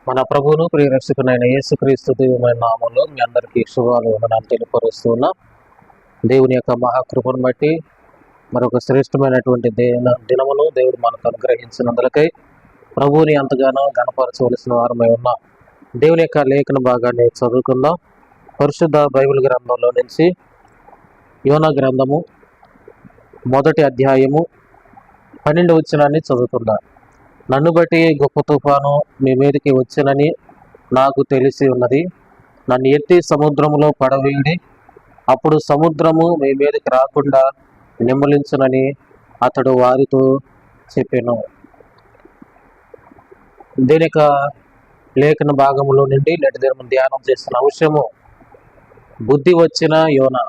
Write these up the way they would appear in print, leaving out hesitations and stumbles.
మన ప్రభువును ప్రియరక్షకునైన యేసుక్రీస్తు దివ్యమైన నామంలో మీ అందరికీ శుభాలు వందనాలు తెలియపరుస్తున్నా. దేవుని యొక్క మహాకృపను బట్టి మరొక శ్రేష్టమైనటువంటి దినమును దేవుడు మనకు అనుగ్రహించినందులకై ప్రభువుని ఎంతగానో గణపరచవలసిన వారమై ఉన్నాం. దేవుని యొక్క లేఖన భాగాన్ని చదువుకుందాం. పరిశుద్ధ బైబిల్ గ్రంథంలో నుంచి యోనా గ్రంథము 1వ అధ్యాయము 12వ వచనాన్ని చదువుకుందాం. నన్ను బట్టి గొప్ప తుఫాను మీ మీదకి వచ్చానని నాకు తెలిసి ఉన్నది. నన్ను ఎత్తి సముద్రములో పడవేయుడి, అప్పుడు సముద్రము మీ మీదకి రాకుండా నిమ్మలించునని అతడు వారితో చెప్పాను. దీని యొక్క లేఖన భాగంలో నుండి నేటి దినం ధ్యానం చేస్తున్న అంశము బుద్ధి వచ్చిన యోనా.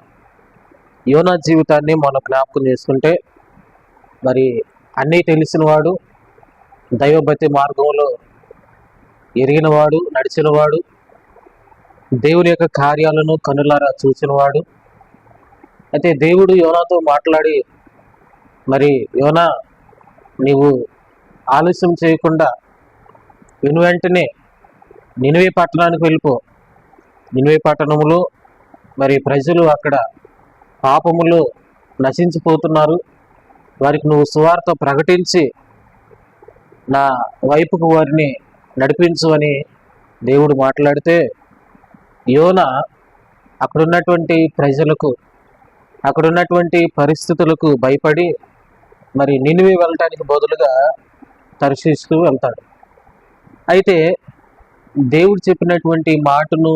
యోనా జీవితాన్ని మనం జ్ఞాపకం చేసుకుంటే, మరి అన్నీ తెలిసినవాడు, దైవభక్తి మార్గంలో ఎరిగినవాడు, నడిచినవాడు, దేవుని యొక్క కార్యాలను కనులారా చూసినవాడు. అయితే దేవుడు యోనాతో మాట్లాడి, మరి యోనా, నీవు ఆలస్యం చేయకుండా వెంటనే నినివే పట్టణానికి వెళ్ళిపో. నినివే పట్టణంలో మరి ప్రజలు అక్కడ పాపములో నశించిపోతున్నారు, వారికి నువ్వు సువార్త ప్రకటించి నా వైపుకు వారిని నడిపించు అని దేవుడు మాట్లాడితే, యోనా అక్కడున్నటువంటి ప్రజలకు, అక్కడున్నటువంటి పరిస్థితులకు భయపడి మరి నినివే వెళ్ళటానికి బదులుగా తర్షీషుకు వెళ్తాడు. అయితే దేవుడు చెప్పినటువంటి మాటను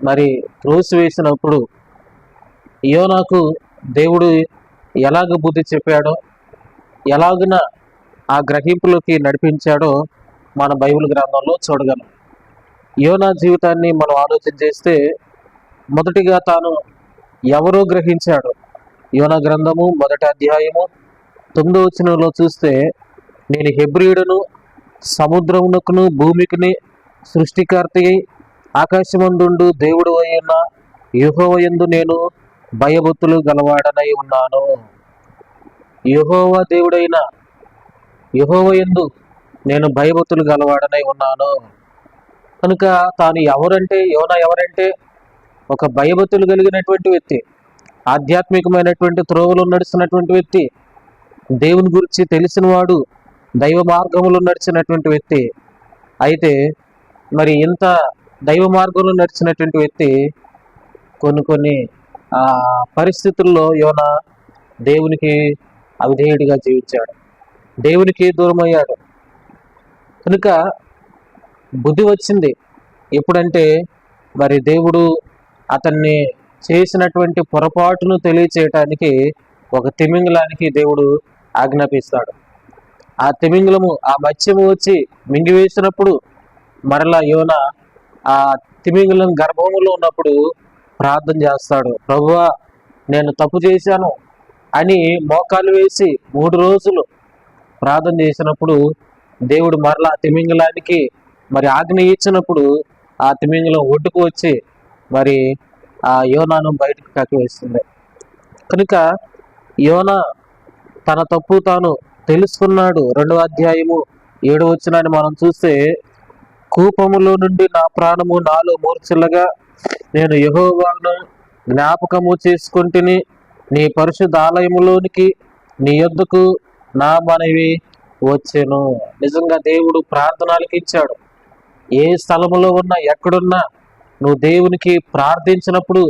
మరి త్రోసివేసినప్పుడు యోనాకు దేవుడు ఎలాగ బుద్ధి చెప్పాడో, ఎలాగున ఆ గ్రహింపులోకి నడిపించాడో మన బైబిల్ గ్రంథంలో చూడగలం. యోనా జీవితాన్ని మనం ఆలోచన చేస్తే, మొదటిగా తాను ఎవరో గ్రహించాడు. యోనా గ్రంథము 1వ అధ్యాయము 9వ వచనంలో చూస్తే, నేను హెబ్రీయుడను, సముద్రమునకును భూమికిని సృష్టికర్త ఆకాశమందుండు దేవుడు అయిన యెహోవా యందు నేను భయభక్తులు గలవాడనై ఉన్నాను. యెహోవా దేవుడైన యెహోవా యందు నేను భయభక్తులు గలవాడనై ఉన్నాను. కనుక తాను యోనా ఎవరంటే ఒక భయభక్తులు కలిగినటువంటి వ్యక్తి, ఆధ్యాత్మికమైనటువంటి త్రోవలో నడుస్తున్నటువంటి వ్యక్తి, దేవుని గురించి తెలిసినవాడు, దైవ మార్గంలో నడిచినటువంటి వ్యక్తి. అయితే మరి ఇంత దైవ మార్గంలో నడిచినటువంటి వ్యక్తి కొన్ని పరిస్థితుల్లో యోనా దేవునికి అవిధేయుడిగా జీవించాడు, దేవునికి దూరం అయ్యాడు. కనుక బుద్ధి వచ్చింది ఎప్పుడంటే, మరి దేవుడు అతన్ని చేసినటువంటి పొరపాటును తెలియచేయటానికి ఒక తిమింగలానికి దేవుడు ఆజ్ఞాపిస్తాడు. ఆ తిమింగలము, ఆ మత్స్యము వచ్చి మింగివేసినప్పుడు మరలా యోనా ఆ తిమింగలం గర్భములో ఉన్నప్పుడు ప్రార్థన చేస్తాడు. ప్రభువా, నేను తప్పు చేశాను అని మోకాలు వేసి 3 రోజులు ప్రార్థన చేసినప్పుడు దేవుడు మరలా తిమింగలానికి మరి ఆజ్ఞ ఇచ్చినప్పుడు ఆ తిమింగలం ఒడ్డుకు వచ్చి మరి ఆ యోనాను బయటకు కక్కివేస్తుంది. కనుక యోనా తన తప్పు తాను తెలుసుకున్నాడు. 2వ అధ్యాయము 7వ వచనాన్ని మనం చూస్తే, కూపములో నుండి నా ప్రాణము నాలో మూర్ఛిల్లగా నేను యెహోవాను జ్ఞాపకము చేసుకుంటుని, నీ పరిశుద్ధ ఆలయములోనికి నీ యొద్దకు నా మనవి వచ్చెను. నిజంగా దేవుడు ప్రార్థన ఆలకించాడు. ఏ స్థలములో ఉన్నా, ఎక్కడున్నా నువ్వు దేవునికి ప్రార్థించినప్పుడు,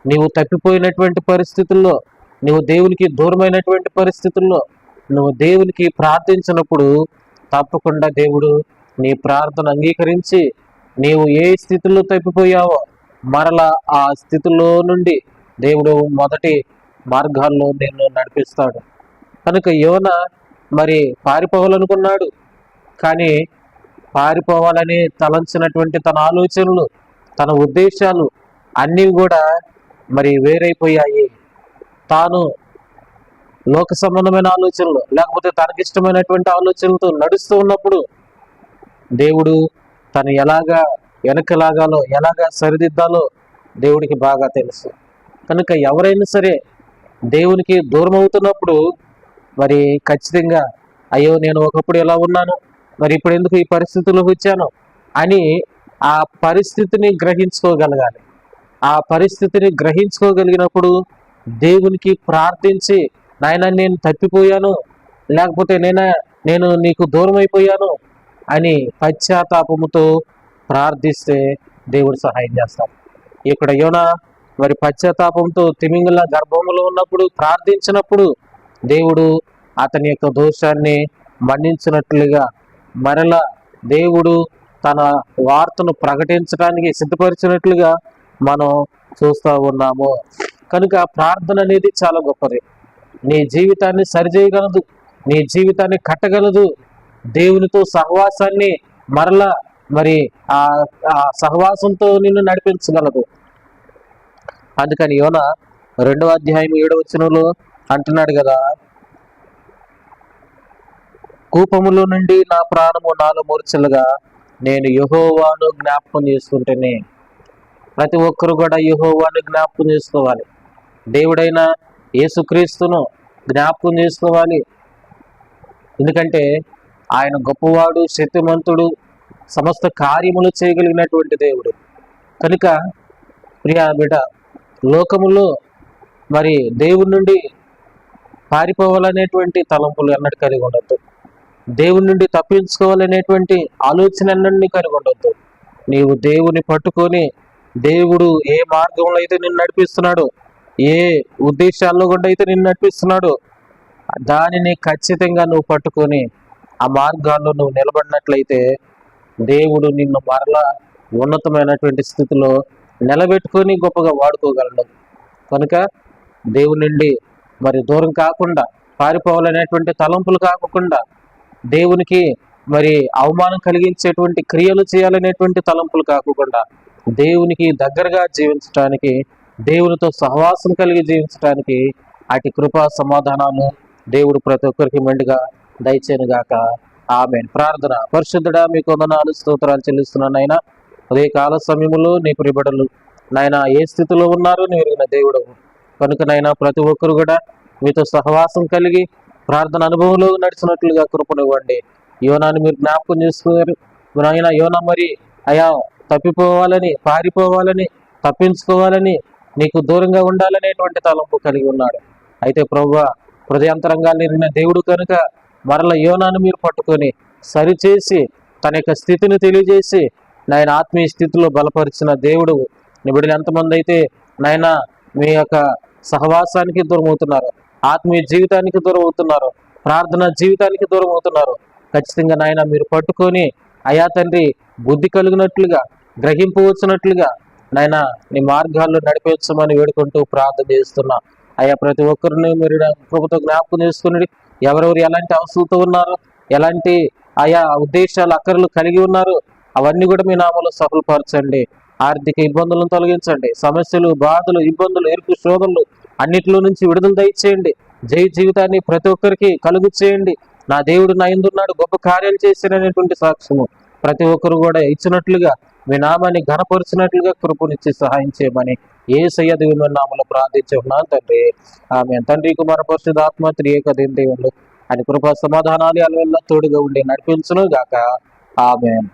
నీవు తప్పిపోయినటువంటి పరిస్థితుల్లో, నువ్వు దేవునికి దూరమైనటువంటి పరిస్థితుల్లో నువ్వు దేవునికి ప్రార్థించినప్పుడు తప్పకుండా దేవుడు నీ ప్రార్థన అంగీకరించి, నీవు ఏ స్థితిలో తప్పిపోయావో మరలా ఆ స్థితిలో నుండి దేవుడు మొదటి మార్గాల్లో నిన్ను నడిపిస్తాడు. కనుక యోనా మరి పారిపోవాలనుకున్నాడు, కానీ పారిపోవాలని తలంచినటువంటి తన ఆలోచనలు, తన ఉద్దేశాలు అన్నీ కూడా మరి వేరైపోయాయి. తాను లోక సంబంధమైన ఆలోచనలు, లేకపోతే తనకిష్టమైనటువంటి ఆలోచనలతో నడుస్తూ ఉన్నప్పుడు దేవుడు తను ఎలాగా వెనకలాగాలో, ఎలాగా సరిదిద్దాలో దేవుడికి బాగా తెలుసు. కనుక ఎవరైనా సరే దేవునికి దూరం అవుతున్నప్పుడు మరి ఖచ్చితంగా, అయ్యో నేను ఒకప్పుడు ఎలా ఉన్నాను, మరి ఇప్పుడు ఎందుకు ఈ పరిస్థితుల్లోకి వచ్చాను, అని ఆ పరిస్థితిని గ్రహించుకోగలగాలి. ఆ పరిస్థితిని గ్రహించుకోగలిగినప్పుడు దేవునికి ప్రార్థించి, నాయన నేను తప్పిపోయాను, లేకపోతే నేను నీకు దూరం అయిపోయాను అని పశ్చాత్తాపముతో ప్రార్థిస్తే దేవుడు సహాయం చేస్తాడు. ఇక్కడ యోనా మరి పశ్చాత్తాపంతో తిమింగల గర్భంలో ఉన్నప్పుడు ప్రార్థించినప్పుడు దేవుడు అతని యొక్క దోషాన్ని మన్నించినట్లుగా మరలా దేవుడు తన వార్తను ప్రకటించడానికి సిద్ధపరిచినట్లుగా మనం చూస్తూ ఉన్నాము. కనుక ప్రార్థన అనేది చాలా గొప్పది. నీ జీవితాన్ని సరిచేయగలదు, నీ జీవితాన్ని కట్టగలదు, దేవునితో సహవాసాన్ని మరలా మరి ఆ సహవాసంతో నిన్ను నడిపించగలదు. అందుకని యోనా 2వ అధ్యాయం 7వ వచనంలో అంటున్నాడు కదా, కూపములో నుండి నా ప్రాణము నాలో మూర్ఛలుగా నేను యెహోవాను జ్ఞాపకం చేసుకుంటేనే. ప్రతి ఒక్కరు కూడా యెహోవాను జ్ఞాపకం చేసుకోవాలి. దేవుడైన యేసుక్రీస్తును జ్ఞాపకం చేసుకోవాలి. ఎందుకంటే ఆయన గొప్పవాడు, శక్తిమంతుడు, సమస్త కార్యములు చేయగలిగినటువంటి దేవుడు. కనుక ప్రియా బిడ్డ, లోకములో మరి దేవుని నుండి పారిపోవాలనేటువంటి తలంపులు ఎన్నటి కలిగి ఉండొద్దు. దేవుని నుండి తప్పించుకోవాలనేటువంటి ఆలోచన ఎన్నడిని కలిగి ఉండొద్దు. నీవు దేవుని పట్టుకొని, దేవుడు ఏ మార్గంలో అయితే నిన్ను నడిపిస్తున్నాడో, ఏ ఉద్దేశాల్లో కూడా అయితే నిన్ను నడిపిస్తున్నాడో దానిని ఖచ్చితంగా నువ్వు పట్టుకొని ఆ మార్గాల్లో నువ్వు నిలబడినట్లయితే దేవుడు నిన్ను మరలా ఉన్నతమైనటువంటి స్థితిలో నిలబెట్టుకొని గొప్పగా వాడుకోగలడు. కనుక దేవుని నుండి మరి దూరం కాకుండా, పారిపోవాలనేటువంటి తలంపులు కాకుండా, దేవునికి మరి అవమానం కలిగించేటువంటి క్రియలు చేయాలనేటువంటి తలంపులు కాకుండా, దేవునికి దగ్గరగా జీవించడానికి, దేవునితో సహవాసం కలిగి జీవించడానికి అటు కృపా సమాధానాలు దేవుడు ప్రతి ఒక్కరికి మెండుగా దయచేను గాక. ఆమేన్. ప్రార్థన. పరిశుద్ధుడా, మీకు వందనాలు, స్తోత్రాలు చెల్లిస్తున్నాను నాయన. అదే కాల సమయంలో నీ ప్రియబిడ్డలు నాయన ఏ స్థితిలో ఉన్నారో నీ ఎరిగిన దేవుడు కనుక నాయన ప్రతి ఒక్కరు కూడా మీతో సహవాసం కలిగి ప్రార్థన అనుభవంలో నడిచినట్లుగా కృపనివ్వండి. యోనాని మీరు జ్ఞాపకం చేసుకున్నారు నాయన. యోనా మరి అయా తప్పిపోవాలని, పారిపోవాలని, తప్పించుకోవాలని, నీకు దూరంగా ఉండాలనేటువంటి తలంపు కలిగి ఉన్నాడు. అయితే ప్రభువా, హృదయాంతరంగాన్ని ఎరిగిన దేవుడు కనుక మరల యోనాను మీరు పట్టుకొని సరిచేసి తన యొక్క స్థితిని తెలియజేసి నాయన ఆత్మీయ స్థితిలో బలపరిచిన దేవుడు. నిబిడలు ఎంతమంది అయితే నాయన మీ యొక్క సహవాసానికి దూరం అవుతున్నారు, ఆత్మీయ జీవితానికి దూరం అవుతున్నారు, ప్రార్థన జీవితానికి దూరం అవుతున్నారు, ఖచ్చితంగా నాయన మీరు పట్టుకొని అయా తండ్రి బుద్ధి కలిగినట్లుగా, గ్రహింపు వచ్చినట్లుగా నాయన నీ మార్గాల్లో నడిపించమని వేడుకుంటూ ప్రార్థన చేస్తున్నా. అయా ప్రతి ఒక్కరిని మీరు కృపతో జ్ఞాపకం చేసుకుని ఎవరెవరు ఎలాంటి అవసరంతో ఉన్నారు, ఎలాంటి ఆయా ఉద్దేశాలు అక్కర్లు కలిగి ఉన్నారు, అవన్నీ కూడా మీ నామంలో సఫలపరచండి. ఆర్థిక ఇబ్బందులను తొలగించండి. సమస్యలు, బాధలు, ఇబ్బందులు, ఎరుపు, శోధనలు అన్నిటిలో నుంచి విడుదల దయచేయండి. జై జీవితాన్ని ప్రతి ఒక్కరికి కలుగు చేయండి. నా దేవుడు నా యందున్నాడు, గొప్ప కార్యాలు చేసినటువంటి సాక్ష్యము ప్రతి ఒక్కరు కూడా ఇచ్చినట్లుగా మీ నామాన్ని ఘనపరిచినట్లుగా కృపనిచ్చి సహాయం చేయమని యేసయ్య దివ్యమైన నామములో ప్రార్థించి ఉన్నాను తండ్రి. ఆమేన్. తండ్రి, కుమార పరిశుద్ధాత్మ త్రియేక దేవుళ్ళు అని కృపా సమాధానాలు అలవెల్లా తోడుగా ఉండి నడిపించును గాక. ఆమేన్.